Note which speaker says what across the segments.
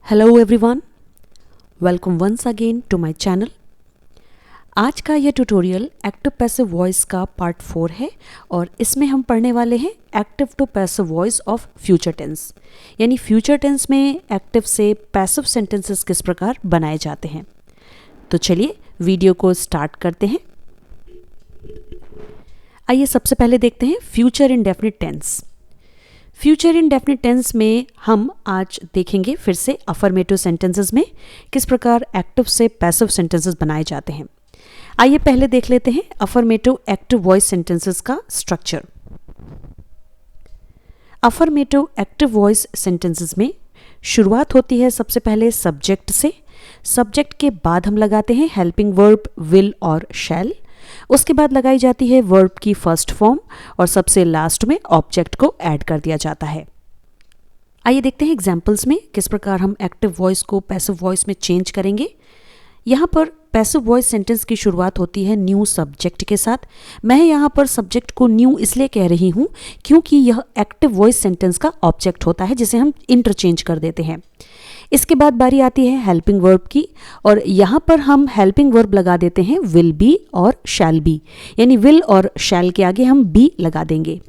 Speaker 1: Hello everyone, welcome once again to my channel. आज का ये ट्यूटोरियल एक्टिव पैसिव वॉइस का पार्ट 4 है और इसमें हम पढ़ने वाले हैं active to passive voice of future tense, यानी फ्यूचर टेंस में एक्टिव से पैसिव सेंटेंसेस किस प्रकार बनाए जाते हैं। तो चलिए वीडियो को स्टार्ट करते हैं। आइए सबसे पहले देखते हैं future indefinite tense. Future indefinite tense में हम आज देखेंगे फिर से अफर्मेटिव सेंटेंसेस में किस प्रकार एक्टिव से पैसिव सेंटेंसेस बनाए जाते हैं। आइए पहले देख लेते हैं अफर्मेटिव एक्टिव वॉइस सेंटेंसेस का structure. Affirmative active voice sentences में शुरुआत होती है सबसे पहले सब्जेक्ट से। सब्जेक्ट के बाद हम लगाते हैं हेल्पिंग वर्ब विल और शैल। उसके बाद लगाई जाती है वर्ब की फर्स्ट फॉर्म और सबसे लास्ट में ऑब्जेक्ट को ऐड कर दिया जाता है। आइए देखते हैं एग्जाम्पल्स में किस प्रकार हम एक्टिव वॉइस को पैसिव वॉइस में चेंज करेंगे। यहाँ पर पैसिव वॉइस सेंटेंस की शुरुआत होती है न्यू सब्जेक्ट के साथ। मैं यहाँ पर सब्जेक्ट को न्यू इसलिए कह रही हूँ क्योंकि यह एक्टिव वॉइस सेंटेंस का ऑब्जेक्ट होता है जिसे हम इंटरचेंज कर देते हैं। इसके बाद बारी आती है हेल्पिंग वर्ब की और यहाँ पर हम हेल्पिंग वर्ब लगा देते हैं विल बी और शैल बी, यानी विल और शैल के आगे हम बी लगा देंगे।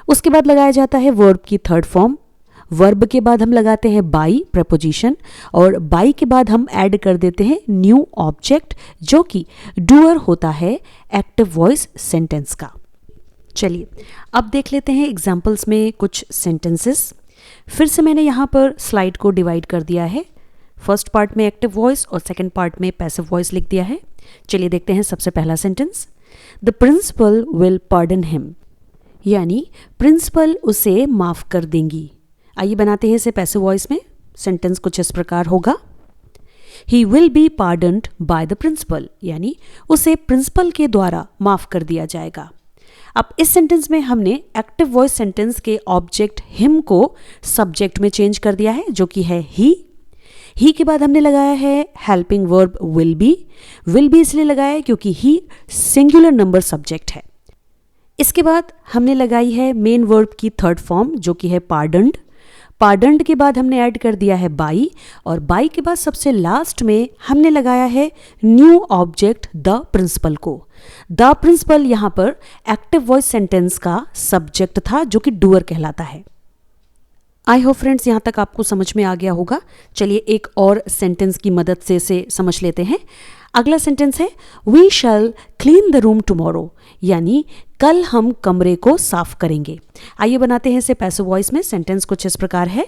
Speaker 1: उसके बाद लगाया जाता है वर्ब की थर्ड फॉर्म। वर्ब के बाद हम लगाते हैं बाई प्रपोजिशन और बाई के बाद हम ऐड कर देते हैं न्यू ऑब्जेक्ट जो कि डूअर होता है एक्टिव वॉइस सेंटेंस का। चलिए अब देख लेते हैं एग्जाम्पल्स में कुछ सेंटेंसेस। फिर से मैंने यहाँ पर स्लाइड को डिवाइड कर दिया है। फर्स्ट पार्ट में एक्टिव वॉइस और सेकंड पार्ट में पैसिव वॉइस लिख दिया है। चलिए देखते हैं सबसे पहला sentence. The principal will pardon him, यानी प्रिंसिपल उसे माफ कर देंगी। आइए बनाते हैं इसे पैसिव वॉइस में। सेंटेंस कुछ इस प्रकार होगा, he will be pardoned by the principal, यानी उसे प्रिंसिपल के द्वारा माफ कर दिया जाएगा। अब इस सेंटेंस में हमने एक्टिव वॉइस सेंटेंस के ऑब्जेक्ट हिम को सब्जेक्ट में चेंज कर दिया है जो कि है ही के बाद हमने लगाया है हेल्पिंग वर्ब विल बी इसलिए लगाया है क्योंकि ही सिंगुलर नंबर सब्जेक्ट है। इसके बाद हमने लगाई है मेन वर्ब की थर्ड फॉर्म जो कि है पार्डन्ड के बाद हमने ऐड कर दिया है बाई और बाई के बाद सबसे लास्ट में हमने लगाया है न्यू ऑब्जेक्ट द प्रिंसिपल को। द प्रिंसिपल यहाँ पर एक्टिव वॉइस सेंटेंस का सब्जेक्ट था जो कि डूअर कहलाता है। आई होप फ्रेंड्स यहाँ तक आपको समझ में आ गया होगा। चलिए एक और सेंटेंस की मदद से इसे समझ लेते हैं। अगला सेंटेंस है we shall clean the room tomorrow, यानी कल हम कमरे को साफ करेंगे। आइए बनाते हैं इसे पैसिव वॉइस में। सेंटेंस कुछ इस प्रकार है,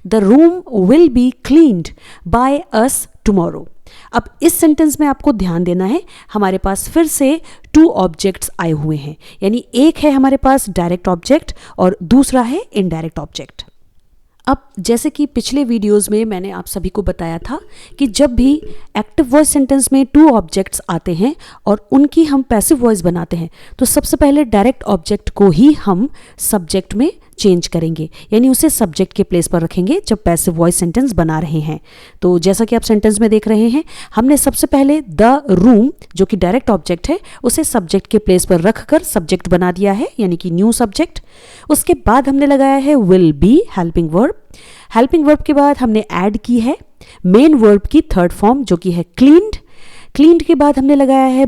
Speaker 1: the room will be cleaned by us tomorrow. अब इस सेंटेंस में आपको ध्यान देना है, हमारे पास फिर से 2 ऑब्जेक्ट्स आए हुए हैं, यानी एक है हमारे पास डायरेक्ट ऑब्जेक्ट और दूसरा है इनडायरेक्ट ऑब्जेक्ट। अब जैसे कि पिछले वीडियोस में मैंने आप सभी को बताया था कि जब भी एक्टिव वॉइस सेंटेंस में 2 ऑब्जेक्ट्स आते हैं और उनकी हम पैसिव वॉइस बनाते हैं तो सबसे पहले डायरेक्ट ऑब्जेक्ट को ही हम सब्जेक्ट में चेंज करेंगे, यानी उसे सब्जेक्ट के प्लेस पर रखेंगे जब पैसिव वॉइस सेंटेंस बना रहे हैं। तो जैसा कि आप सेंटेंस में देख रहे हैं, हमने सबसे पहले द रूम जो कि डायरेक्ट ऑब्जेक्ट है उसे सब्जेक्ट के प्लेस पर रखकर सब्जेक्ट बना दिया है, यानी कि न्यू सब्जेक्ट। उसके बाद हमने लगाया है विल बी हेल्पिंग वर्ब के बाद हमने ऐड की है मेन वर्ब की थर्ड फॉर्म जो कि है क्लीन्ड के बाद हमने लगाया है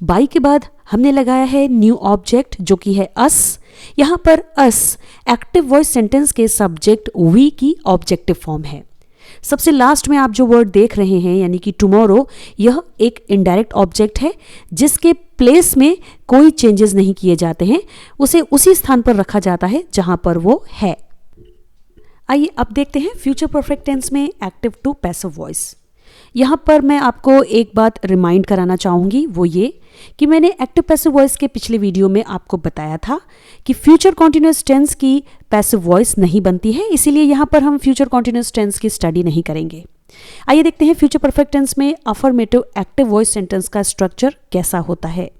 Speaker 1: बाई के बाद हमने लगाया है न्यू ऑब्जेक्ट जो कि है अस। यहाँ पर अस एक्टिव वॉइस सेंटेंस के सब्जेक्ट वी की ऑब्जेक्टिव फॉर्म है। सबसे लास्ट में आप जो वर्ड देख रहे हैं यानी कि टुमारो, यह एक इनडायरेक्ट ऑब्जेक्ट है जिसके प्लेस में कोई चेंजेस नहीं किए जाते हैं, उसे उसी स्थान पर रखा जाता है जहां पर वो है। आइए अब देखते हैं फ्यूचर परफेक्ट टेंस में एक्टिव टू पैसिव वॉइस। यहाँ पर मैं आपको एक बात रिमाइंड कराना चाहूँगी, वो ये कि मैंने एक्टिव पैसिव वॉइस के पिछले वीडियो में आपको बताया था कि फ्यूचर कॉन्टिन्यूअस टेंस की पैसिव वॉइस नहीं बनती है, इसीलिए यहाँ पर हम फ्यूचर कॉन्टिन्यूअस टेंस की स्टडी नहीं करेंगे। आइए देखते हैं फ्यूचर परफेक्ट टेंस में अफर्मेटिव एक्टिव वॉइस सेंटेंस का स्ट्रक्चर कैसा होता है।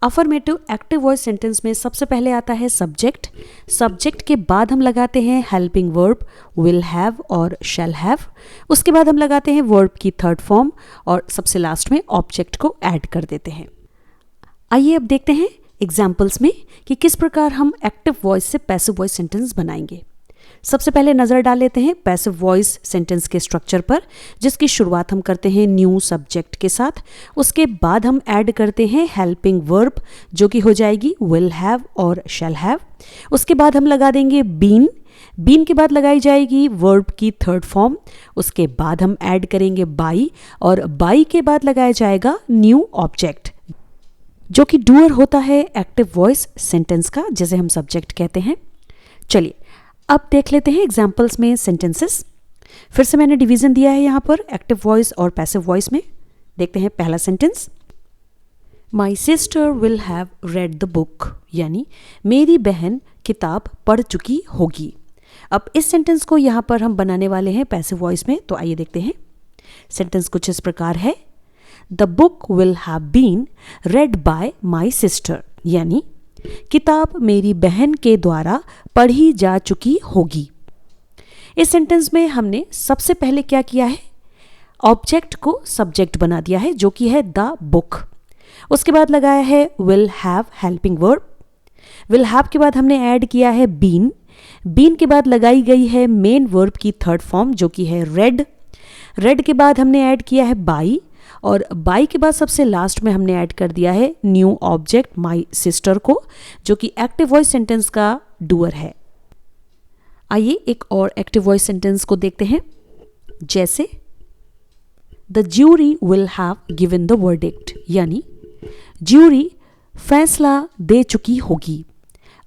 Speaker 1: अफर्मेटिव एक्टिव वॉइस सेंटेंस में सबसे पहले आता है सब्जेक्ट के बाद हम लगाते हैं हेल्पिंग वर्ब विल हैव और शैल हैव। उसके बाद हम लगाते हैं वर्ब की थर्ड फॉर्म और सबसे लास्ट में ऑब्जेक्ट को ऐड कर देते हैं। आइए अब देखते हैं एग्जाम्पल्स में कि किस प्रकार हम एक्टिव वॉइस से पैसिव वॉइस सेंटेंस बनाएंगे। सबसे पहले नज़र डाल लेते हैं पैसिव वॉइस सेंटेंस के स्ट्रक्चर पर, जिसकी शुरुआत हम करते हैं न्यू सब्जेक्ट के साथ। उसके बाद हम ऐड करते हैं हेल्पिंग वर्ब, जो कि हो जाएगी विल हैव और शैल हैव। उसके बाद हम लगा देंगे बीन, बीन के बाद लगाई जाएगी वर्ब की थर्ड फॉर्म। उसके बाद हम ऐड करेंगे बाई, और बाई के बाद लगाया जाएगा न्यू ऑब्जेक्ट, जो कि डूअर होता है एक्टिव वॉइस सेंटेंस का, जिसे हम सब्जेक्ट कहते हैं। चलिए अब देख लेते हैं एग्जाम्पल्स में सेंटेंसेस। फिर से मैंने डिवीजन दिया है यहाँ पर एक्टिव वॉइस और पैसिव वॉइस में। देखते हैं पहला sentence, my sister will have read the book, यानी मेरी बहन किताब पढ़ चुकी होगी। अब इस सेंटेंस को यहाँ पर हम बनाने वाले हैं पैसिव वॉइस में, तो आइए देखते हैं। सेंटेंस कुछ इस प्रकार है, the book will have been read by my sister, यानी किताब मेरी बहन के द्वारा पढ़ी जा चुकी होगी। इस सेंटेंस में हमने सबसे पहले क्या किया है, ऑब्जेक्ट को सब्जेक्ट बना दिया है, जो कि है द बुक। उसके बाद लगाया है will have helping verb. Will have के बाद हमने ऐड किया है बीन, बीन के बाद लगाई गई है मेन वर्ब की थर्ड फॉर्म, जो कि है रेड। रेड के बाद हमने ऐड किया है बाई, और बाई के बाद सबसे लास्ट में हमने ऐड कर दिया है न्यू ऑब्जेक्ट माई सिस्टर को, जो कि एक्टिव वॉइस सेंटेंस का डूअर है। आइए एक और एक्टिव वॉइस सेंटेंस को देखते हैं, जैसे the jury will have given the verdict, यानी ज्यूरी फैसला दे चुकी होगी।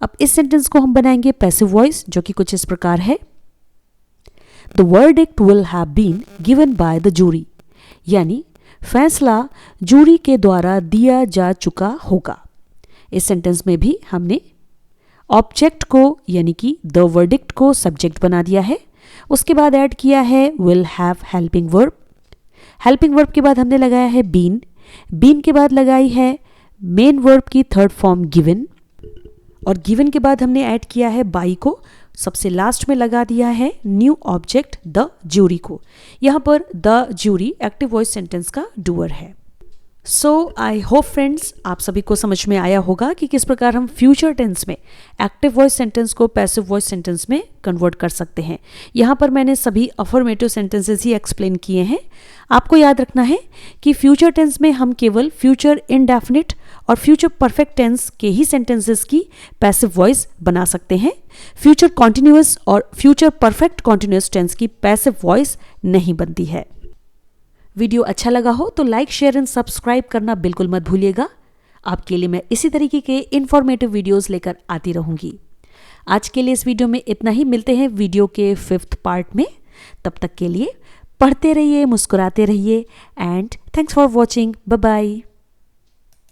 Speaker 1: अब इस सेंटेंस को हम बनाएंगे पैसिव वॉइस, जो कि कुछ इस प्रकार है, the verdict will have been given by the jury, यानी फैसला जूरी के द्वारा दिया जा चुका होगा। इस सेंटेंस में भी हमने ऑब्जेक्ट को यानी कि द वर्डिक्ट को सब्जेक्ट बना दिया है। उसके बाद ऐड किया है will have helping verb. Helping verb के बाद हमने लगाया है बीन, बीन के बाद लगाई है मेन वर्ब की थर्ड फॉर्म गिवन, और गिवन के बाद हमने ऐड किया है बाई को। सबसे लास्ट में लगा दिया है न्यू ऑब्जेक्ट द ज्यूरी को। यहाँ पर the jury active voice sentence का डूअर है। सो आई होप फ्रेंड्स आप सभी को समझ में आया होगा कि किस प्रकार हम फ्यूचर टेंस में एक्टिव वॉइस सेंटेंस को पैसिव वॉइस सेंटेंस में कन्वर्ट कर सकते हैं। यहाँ पर मैंने सभी अफर्मेटिव सेंटेंसेस ही एक्सप्लेन किए हैं। आपको याद रखना है कि फ्यूचर टेंस में हम केवल फ्यूचर इनडेफिनिट और फ्यूचर परफेक्ट टेंस के ही सेंटेंसेस की पैसिव वॉइस बना सकते हैं। फ्यूचर कॉन्टिन्यूअस और फ्यूचर परफेक्ट कॉन्टिन्यूअस टेंस की पैसिव वॉइस नहीं बनती है। वीडियो अच्छा लगा हो तो लाइक, शेयर एंड सब्सक्राइब करना बिल्कुल मत भूलिएगा। आपके लिए मैं इसी तरीके के इंफॉर्मेटिव वीडियोस लेकर आती रहूंगी। आज के लिए इस वीडियो में इतना ही। मिलते हैं वीडियो के 5th पार्ट में। तब तक के लिए पढ़ते रहिए, मुस्कुराते रहिए and thanks for watching. Bye bye.